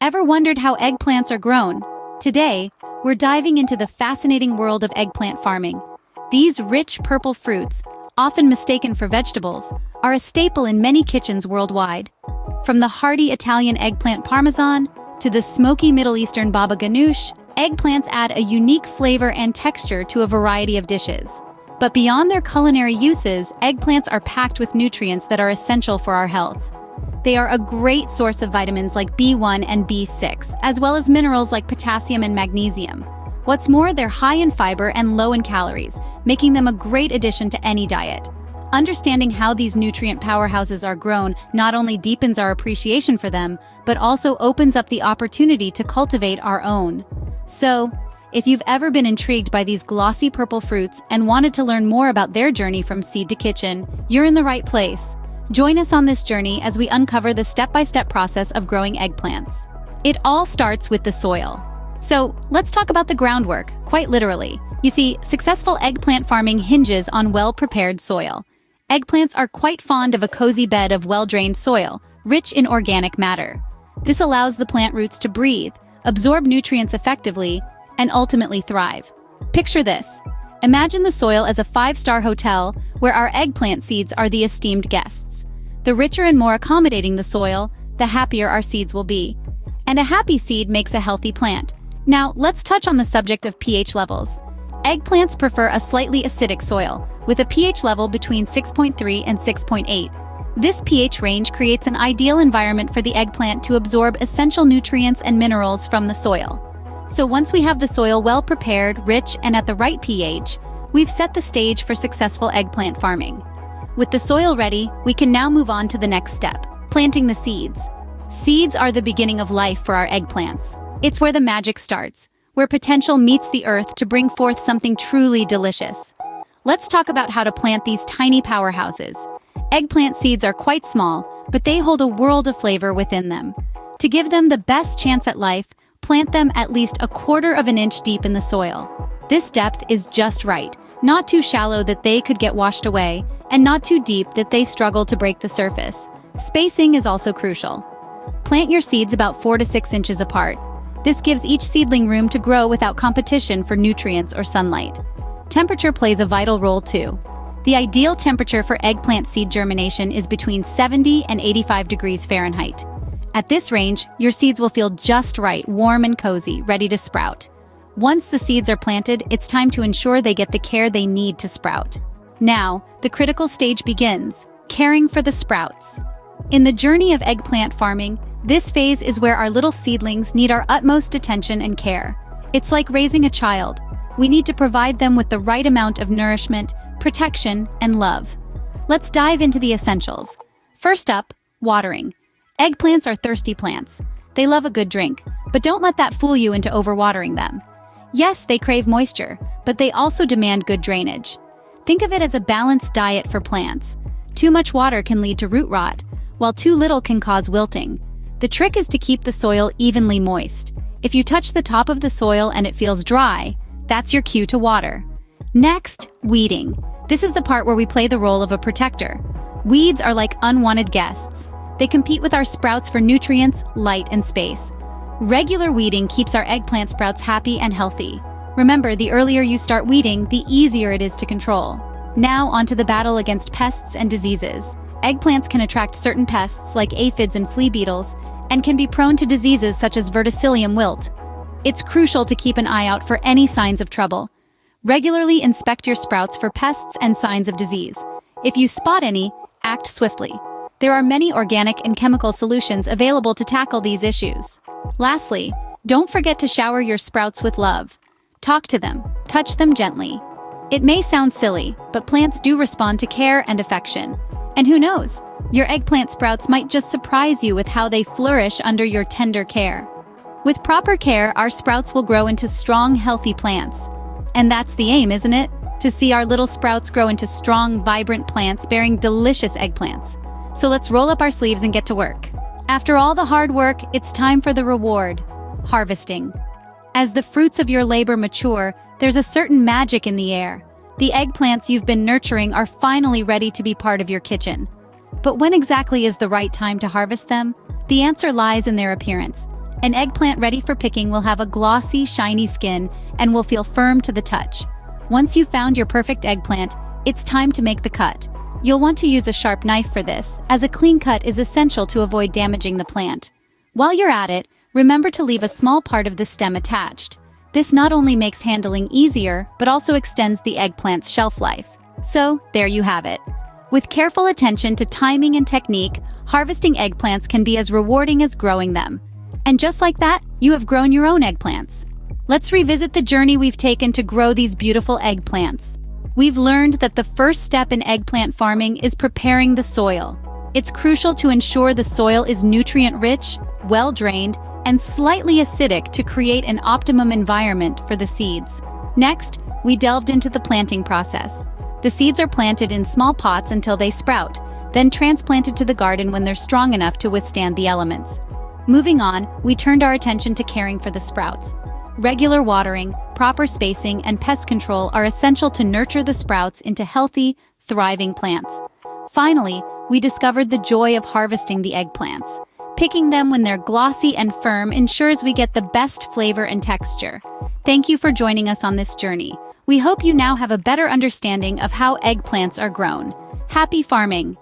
Ever wondered how eggplants are grown? Today, we're diving into the fascinating world of eggplant farming. These rich purple fruits, often mistaken for vegetables, are a staple in many kitchens worldwide. From the hearty Italian eggplant parmesan to the smoky Middle Eastern baba ganoush, eggplants add a unique flavor and texture to a variety of dishes. But beyond their culinary uses, eggplants are packed with nutrients that are essential for our health. They are a great source of vitamins like B1 and B6, as well as minerals like potassium and magnesium. What's more, they're high in fiber and low in calories, making them a great addition to any diet. Understanding how these nutrient powerhouses are grown not only deepens our appreciation for them, but also opens up the opportunity to cultivate our own. So, if you've ever been intrigued by these glossy purple fruits and wanted to learn more about their journey from seed to kitchen, you're in the right place. Join us on this journey as we uncover the step-by-step process of growing eggplants. It all starts with the soil. So, let's talk about the groundwork, quite literally. You see, successful eggplant farming hinges on well-prepared soil. Eggplants are quite fond of a cozy bed of well-drained soil, rich in organic matter. This allows the plant roots to breathe, absorb nutrients effectively, and ultimately thrive. Picture this. Imagine the soil as a five-star hotel where our eggplant seeds are the esteemed guests. The richer and more accommodating the soil, the happier our seeds will be. And a happy seed makes a healthy plant. Now, let's touch on the subject of pH levels. Eggplants prefer a slightly acidic soil, with a pH level between 6.3 and 6.8. This pH range creates an ideal environment for the eggplant to absorb essential nutrients and minerals from the soil. So once we have the soil well prepared, rich, and at the right pH, we've set the stage for successful eggplant farming. With the soil ready, we can now move on to the next step, planting the seeds. Seeds are the beginning of life for our eggplants. It's where the magic starts, where potential meets the earth to bring forth something truly delicious. Let's talk about how to plant these tiny powerhouses. Eggplant seeds are quite small, but they hold a world of flavor within them. To give them the best chance at life, plant them at least 1/4 of an inch deep in the soil. This depth is just right, not too shallow that they could get washed away, and not too deep that they struggle to break the surface. Spacing is also crucial. Plant your seeds about 4 to 6 inches apart. This gives each seedling room to grow without competition for nutrients or sunlight. Temperature plays a vital role too. The ideal temperature for eggplant seed germination is between 70 and 85 degrees Fahrenheit. At this range, your seeds will feel just right, warm and cozy, ready to sprout. Once the seeds are planted, it's time to ensure they get the care they need to sprout. Now, the critical stage begins, caring for the sprouts. In the journey of eggplant farming, this phase is where our little seedlings need our utmost attention and care. It's like raising a child. We need to provide them with the right amount of nourishment, protection, and love. Let's dive into the essentials. First up, watering. Eggplants are thirsty plants. They love a good drink, but don't let that fool you into overwatering them. Yes, they crave moisture, but they also demand good drainage. Think of it as a balanced diet for plants. Too much water can lead to root rot, while too little can cause wilting. The trick is to keep the soil evenly moist. If you touch the top of the soil and it feels dry, that's your cue to water. Next, weeding. This is the part where we play the role of a protector. Weeds are like unwanted guests. They compete with our sprouts for nutrients, light, and space. Regular weeding keeps our eggplant sprouts happy and healthy. Remember, the earlier you start weeding, the easier it is to control. Now, onto the battle against pests and diseases. Eggplants can attract certain pests like aphids and flea beetles, and can be prone to diseases such as verticillium wilt. It's crucial to keep an eye out for any signs of trouble. Regularly inspect your sprouts for pests and signs of disease. If you spot any, act swiftly. There are many organic and chemical solutions available to tackle these issues. Lastly, don't forget to shower your sprouts with love. Talk to them, touch them gently. It may sound silly, but plants do respond to care and affection. And who knows, your eggplant sprouts might just surprise you with how they flourish under your tender care. With proper care, our sprouts will grow into strong, healthy plants. And that's the aim, isn't it? To see our little sprouts grow into strong, vibrant plants bearing delicious eggplants. So let's roll up our sleeves and get to work. After all the hard work, it's time for the reward, harvesting. As the fruits of your labor mature, there's a certain magic in the air. The eggplants you've been nurturing are finally ready to be part of your kitchen. But when exactly is the right time to harvest them? The answer lies in their appearance. An eggplant ready for picking will have a glossy, shiny skin and will feel firm to the touch. Once you've found your perfect eggplant, it's time to make the cut. You'll want to use a sharp knife for this, as a clean cut is essential to avoid damaging the plant. While you're at it, remember to leave a small part of the stem attached. This not only makes handling easier, but also extends the eggplant's shelf life. So, there you have it. With careful attention to timing and technique, harvesting eggplants can be as rewarding as growing them. And just like that, you have grown your own eggplants. Let's revisit the journey we've taken to grow these beautiful eggplants. We've learned that the first step in eggplant farming is preparing the soil. It's crucial to ensure the soil is nutrient-rich, well-drained, and slightly acidic to create an optimum environment for the seeds. Next, we delved into the planting process. The seeds are planted in small pots until they sprout, then transplanted to the garden when they're strong enough to withstand the elements. Moving on, we turned our attention to caring for the sprouts. Regular watering, proper spacing, and pest control are essential to nurture the sprouts into healthy, thriving plants. Finally, we discovered the joy of harvesting the eggplants. Picking them when they're glossy and firm ensures we get the best flavor and texture. Thank you for joining us on this journey. We hope you now have a better understanding of how eggplants are grown. Happy farming!